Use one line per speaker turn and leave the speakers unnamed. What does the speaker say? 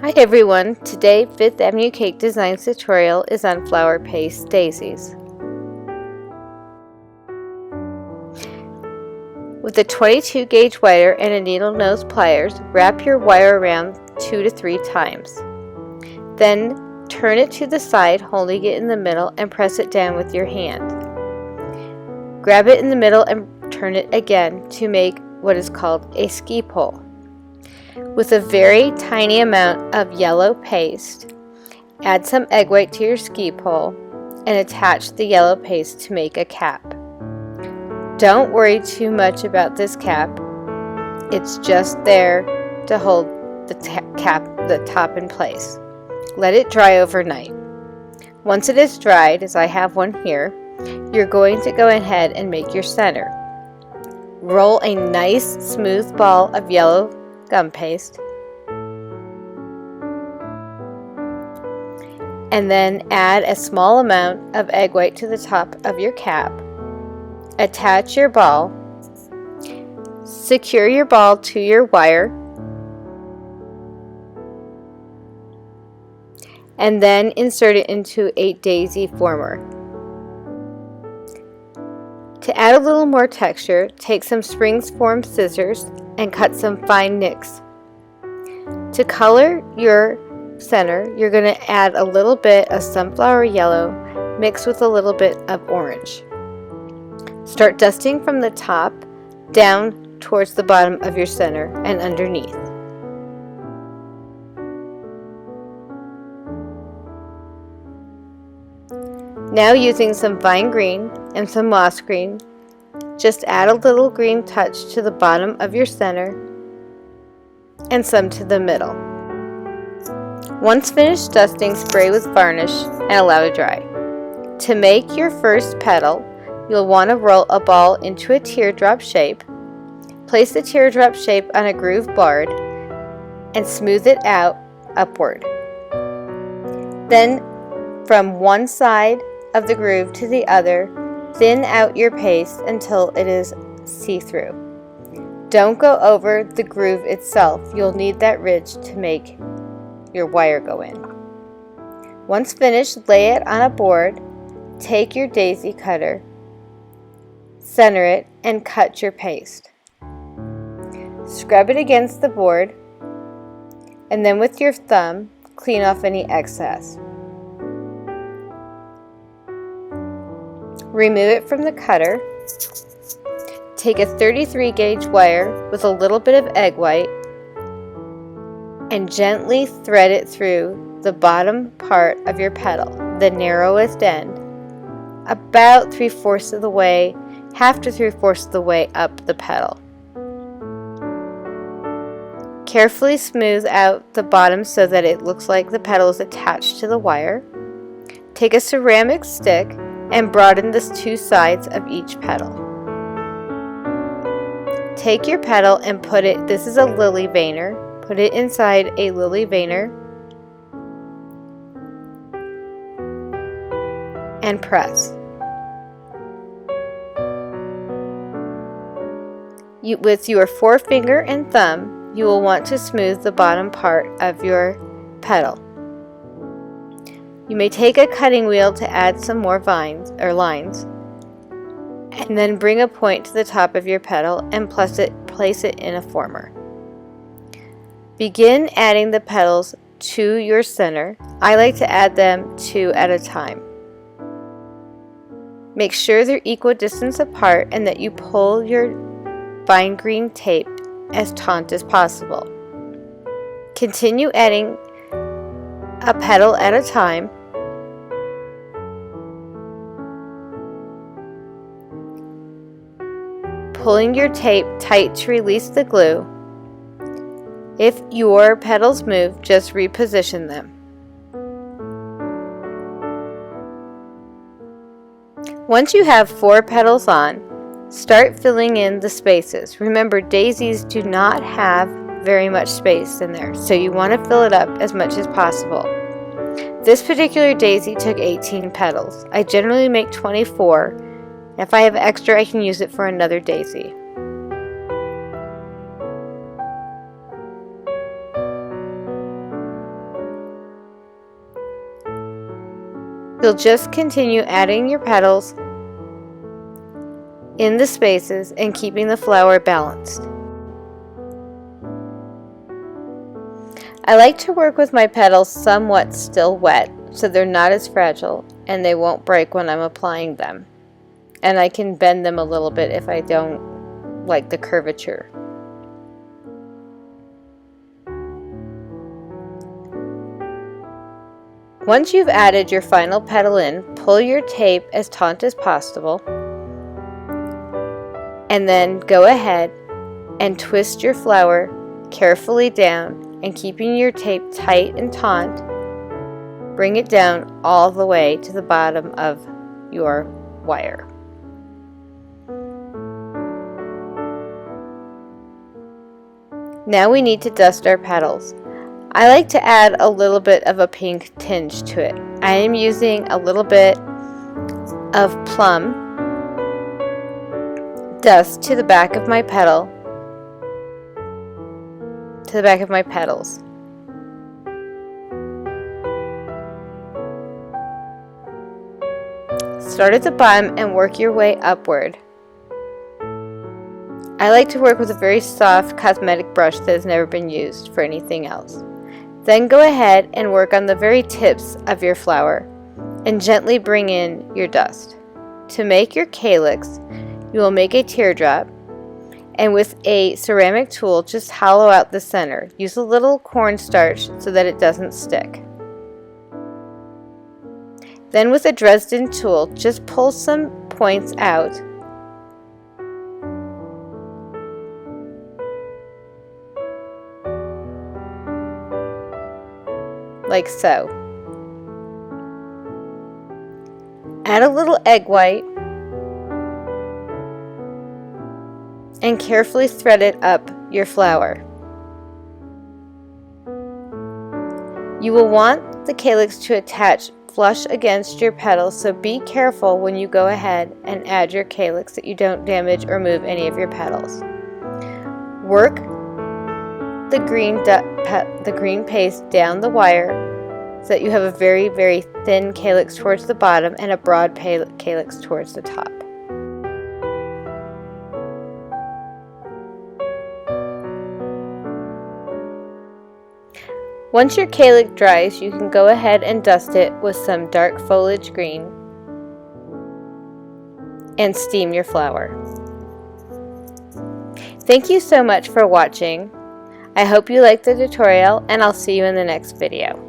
Hi everyone, today 5th Avenue Cake Designs tutorial is on flower paste daisies. With a 22 gauge wire and a needle nose pliers, wrap your wire around 2 to 3 times. Then turn it to the side, holding it in the middle, and press it down with your hand. Grab it in the middle and turn it again to make what is called a ski pole. With a very tiny amount of yellow paste, add some egg white to your ski pole and attach the yellow paste to make a cap. Don't worry too much about this cap. It's just there to hold the top in place. Let it dry overnight. Once it is dried, as I have one here, you're going to go ahead and make your center. Roll a nice smooth ball of yellow gum paste, and then add a small amount of egg white to the top of your cap. Attach your ball, secure your ball to your wire, and then insert it into a daisy former. To add a little more texture, take some spring-form scissors and cut some fine nicks. To color your center, you're going to add a little bit of sunflower yellow mixed with a little bit of orange. Start dusting from the top down towards the bottom of your center and underneath. Now, using some fine green and some moss green, just add a little green touch to the bottom of your center and some to the middle. Once finished dusting, spray with varnish and allow to dry. To make your first petal, you'll want to roll a ball into a teardrop shape. Place the teardrop shape on a groove board and smooth it out upward. Then, from one side of the groove to the other, thin out your paste until it is see-through. Don't go over the groove itself. You'll need that ridge to make your wire go in. Once finished, lay it on a board, take your daisy cutter, center it, and cut your paste. Scrub it against the board, and then with your thumb, clean off any excess. Remove it from the cutter. Take a 33 gauge wire with a little bit of egg white and gently thread it through the bottom part of your petal, the narrowest end, about 3/4 of the way, half to 3/4 of the way up the petal. Carefully smooth out the bottom so that it looks like the petal is attached to the wire. Take a ceramic stick and broaden the 2 sides of each petal. Take your petal and put it, this is a lily veiner, put it inside a lily veiner and press. With your forefinger and thumb, you will want to smooth the bottom part of your petal. You may take a cutting wheel to add some more vines or lines, and then bring a point to the top of your petal and place it in a former. Begin adding the petals to your center. I like to add them 2 at a time. Make sure they're equal distance apart and that you pull your fine green tape as taut as possible. Continue adding a petal at a time. Pulling your tape tight to release the glue. If your petals move, just reposition them. Once you have 4 petals on, start filling in the spaces. Remember, daisies do not have very much space in there, so you want to fill it up as much as possible. This particular daisy took 18 petals. I generally make 24. If I have extra, I can use it for another daisy. You'll just continue adding your petals in the spaces and keeping the flower balanced. I like to work with my petals somewhat still wet so they're not as fragile and they won't break when I'm applying them. And I can bend them a little bit if I don't like the curvature. Once you've added your final petal in, pull your tape as taut as possible, and then go ahead and twist your flower carefully down, and keeping your tape tight and taut, bring it down all the way to the bottom of your wire. Now we need to dust our petals. I like to add a little bit of a pink tinge to it. I am using a little bit of Plum dust to the back of my petal, to the back of my petals. Start at the bottom and work your way upward. I like to work with a very soft cosmetic brush that has never been used for anything else. Then go ahead and work on the very tips of your flower and gently bring in your dust. To make your calyx, you will make a teardrop, and with a ceramic tool, just hollow out the center. Use a little cornstarch so that it doesn't stick. Then with a Dresden tool, just pull some points out like so. Add a little egg white and carefully thread it up your flower. You will want the calyx to attach flush against your petals, so be careful when you go ahead and add your calyx that you don't damage or move any of your petals. Work the green paste down the wire so that you have a very, very thin calyx towards the bottom and a broad calyx towards the top. Once your calyx dries, you can go ahead and dust it with some dark foliage green and steam your flower. Thank you so much for watching. I hope you liked the tutorial, and I'll see you in the next video.